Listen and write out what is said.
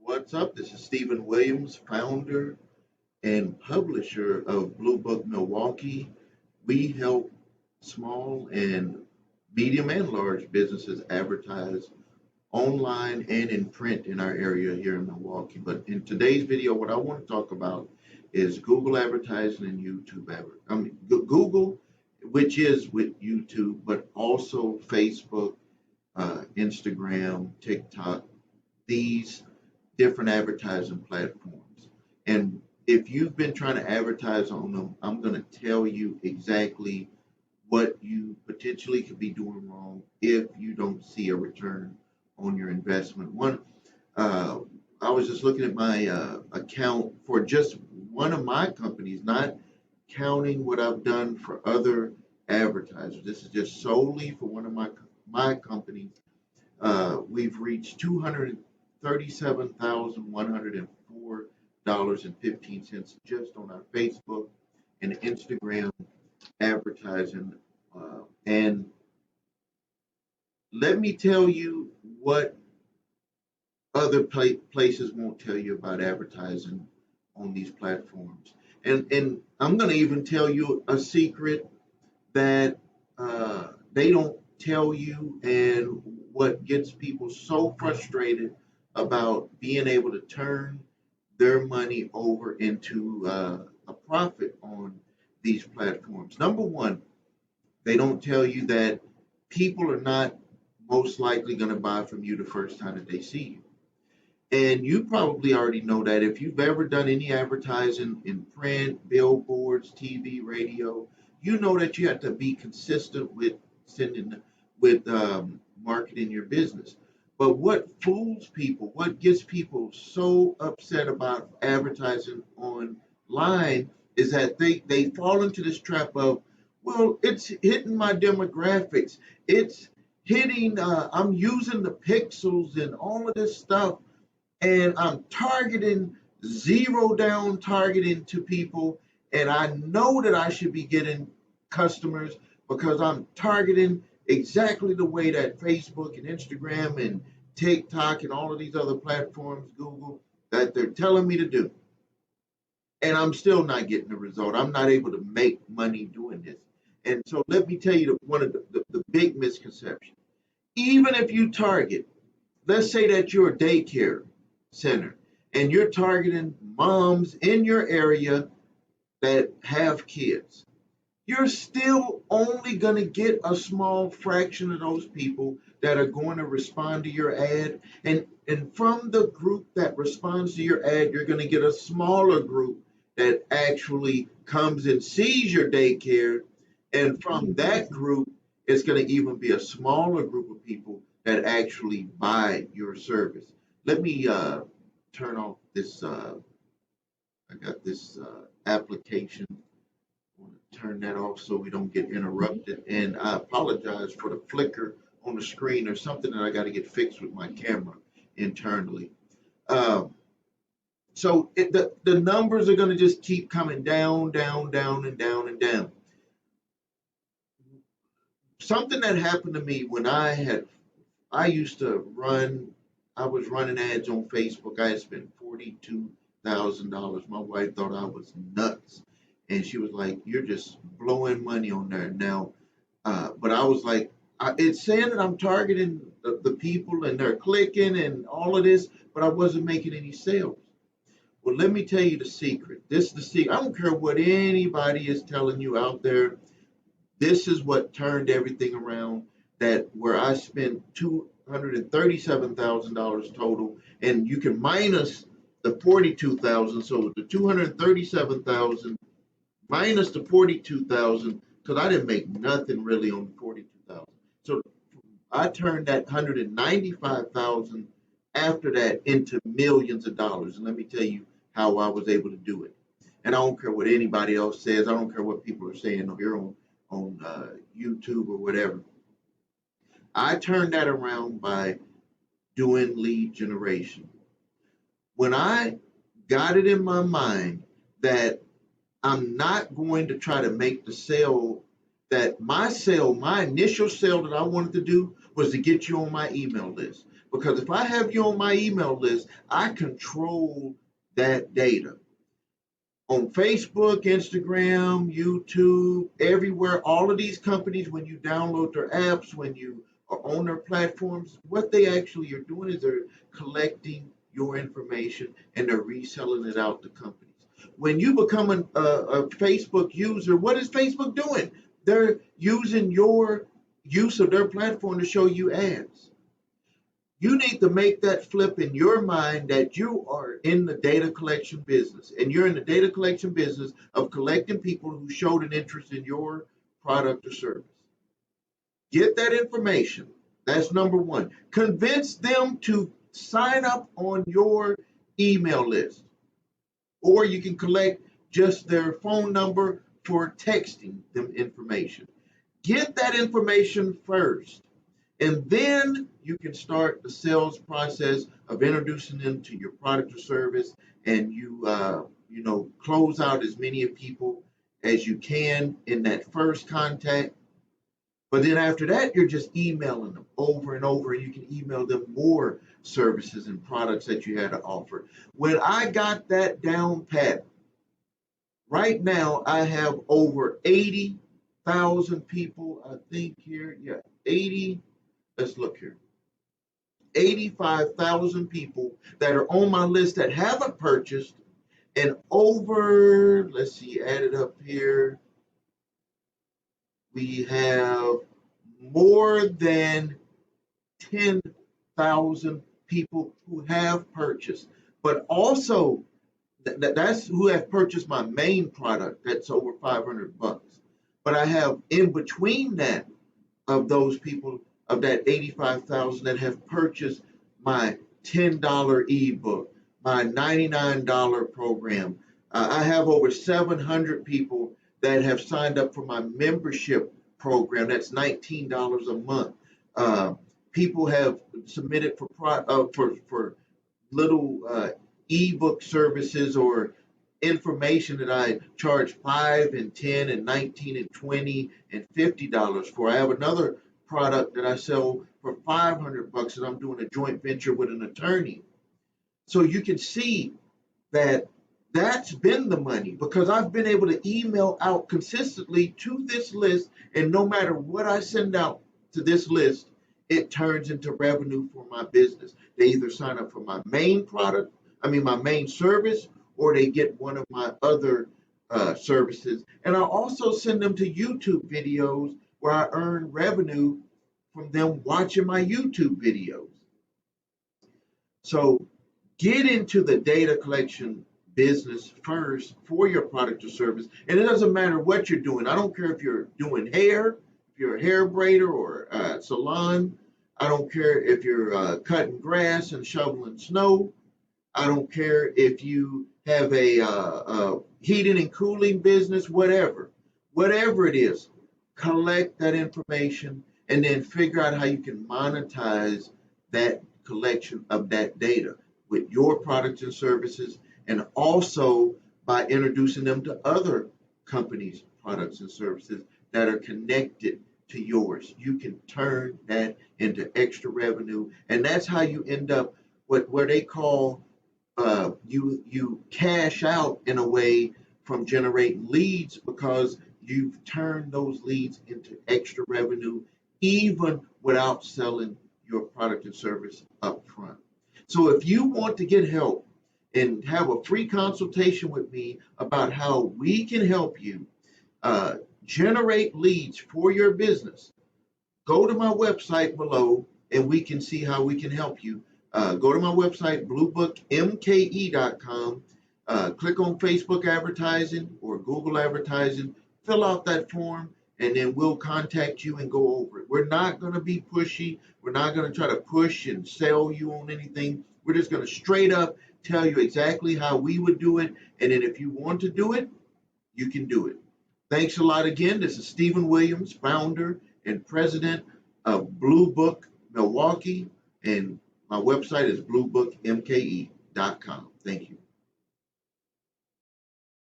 What's up? This is Stephen Williams, founder and publisher of Blue Book Milwaukee. We help small and medium and large businesses advertise online and in print in our area here in Milwaukee. But in today's video, what I want to talk about is Google advertising and YouTube advertising. Google, which is with YouTube, but also Facebook, Instagram, TikTok, these different advertising platforms. And if you've been trying to advertise on them, I'm going to tell you exactly what you potentially could be doing wrong if you don't see a return on your investment. I was just looking at my account for just one of my companies, not counting what I've done for other advertisers. This is just solely for one of my companies. We've reached $237,104.15 just on our Facebook and Instagram advertising. And let me tell you what other places won't tell you about advertising on these platforms. And I'm going to even tell you a secret that they don't tell you, and what gets people so frustrated about being able to turn their money over into a profit on these platforms. Number one, they don't tell you that people are not most likely going to buy from you the first time that they see you. And you probably already know that if you've ever done any advertising in print, billboards, TV, radio, you know that you have to be consistent with marketing your business. But what fools people, what gets people so upset about advertising online is that they fall into this trap of, well, it's hitting my demographics. It's hitting, I'm using the pixels and all of this stuff, and I'm targeting, zero down targeting to people. And I know that I should be getting customers because I'm targeting exactly the way that Facebook and Instagram and TikTok and all of these other platforms, Google, that they're telling me to do. And I'm still not getting the result. I'm not able to make money doing this. And so let me tell you one of the big misconceptions. Even if you target, let's say that you're a daycare center and you're targeting moms in your area that have kids, you're still only going to get a small fraction of those people that are going to respond to your ad. And from the group that responds to your ad, you're going to get a smaller group that actually comes and sees your daycare. And from that group, it's going to even be a smaller group of people that actually buy your service. Let me turn off this. I got this application. I want to turn that off so we don't get interrupted. And I apologize for the flicker on the screen. There's something that I got to get fixed with my camera internally. So the numbers are going to just keep coming down, down, down, and down, and down. Something that happened to me when I was running ads on Facebook. I had spent $42,000. My wife thought I was nuts. And she was like, "You're just blowing money on there now." But I was like, it's saying that I'm targeting the people and they're clicking and all of this, but I wasn't making any sales. Well, let me tell you the secret. This is the secret. I don't care what anybody is telling you out there. This is what turned everything around. That where I spent $237,000 total, and you can minus the 42,000. So the 237,000 minus the 42,000, because I didn't make nothing really on the 42,000. So I turned that 195,000 after that into millions of dollars. And let me tell you how I was able to do it. And I don't care what anybody else says. I don't care what people are saying here on YouTube or whatever. I turned that around by doing lead generation. When I got it in my mind that I'm not going to try to make the sale, that my initial sale that I wanted to do was to get you on my email list. Because if I have you on my email list, I control that data. On Facebook, Instagram, YouTube, everywhere, all of these companies, when you download their apps, when you are on their platforms, what they actually are doing is they're collecting your information and they're reselling it out to companies. When you become a Facebook user, what is Facebook doing? They're using your use of their platform to show you ads. You need to make that flip in your mind that you are in the data collection business and you're in the data collection business of collecting people who showed an interest in your product or service. Get that information. That's number one. Convince them to sign up on your email list, or you can collect just their phone number for texting them information. Get that information first. And then you can start the sales process of introducing them to your product or service, and you close out as many people as you can in that first contact. But then after that, you're just emailing them over and over, and you can email them more services and products that you had to offer. When I got that down pat, right now I have over 80,000 people, I think here, yeah, 80. Let's look here. 85,000 people that are on my list that haven't purchased, and over, let's see, added up here, we have more than 10,000 people who have purchased, but also that's who have purchased my main product that's over 500 bucks. But I have in between that of those people, of that 85,000 that have purchased my $10 ebook, my $99 program. I have over 700 people that have signed up for my membership program. That's $19 a month. People have submitted for little ebook services or information that I charge $5 and $10 and $19 and $20 and $50 for. I have another product that I sell for 500 bucks, and I'm doing a joint venture with an attorney. So you can see that that's been the money, because I've been able to email out consistently to this list, and no matter what I send out to this list, it turns into revenue for my business. They either sign up for my main product, my main service, or they get one of my other services. And I also send them to YouTube videos where I earn revenue from them watching my YouTube videos. So get into the data collection business first for your product or service. And it doesn't matter what you're doing. I don't care if you're doing hair, if you're a hair braider or a salon. I don't care if you're cutting grass and shoveling snow. I don't care if you have a heating and cooling business, whatever it is, collect that information and then figure out how you can monetize that collection of that data with your products and services, and also by introducing them to other companies' products and services that are connected to yours. You can turn that into extra revenue, and that's how you end up where they call you cash out in a way from generating leads, because you've turned those leads into extra revenue even without selling your product and service up front. So if you want to get help and have a free consultation with me about how we can help you generate leads for your business, go to my website below and we can see how we can help you. Go to my website, bluebookmke.com. Click on Facebook advertising or Google advertising, fill out that form, and then we'll contact you and go over it. We're not going to be pushy. We're not going to try to push and sell you on anything. We're just going to straight up tell you exactly how we would do it. And then if you want to do it, you can do it. Thanks a lot again. This is Stephen Williams, founder and president of Blue Book Milwaukee, and my website is bluebookmke.com. Thank you.